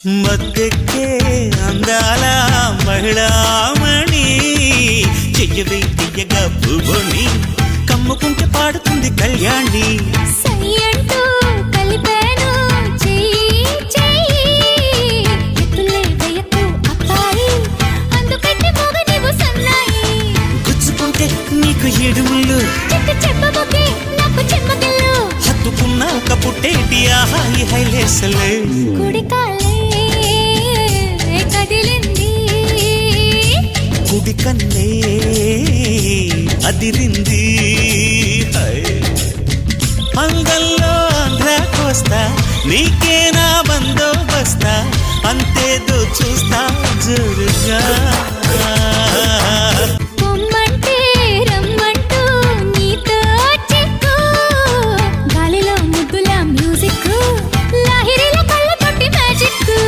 మద్దెక్కే అందాల మహిళామణి చెయ్యవే తీయగా పువ్వుని కమ్ముకుంటే పాడుతుంది కళ్యాణి గుచ్చుకుంటే నీకు ఎడుములు హత్తుకున్నాక పుట్టేటి ఆహాయి హైలేసలే కుడి కన్నే అదిరింది అంగల్లో ఆంధ్ర కోస్తా నీ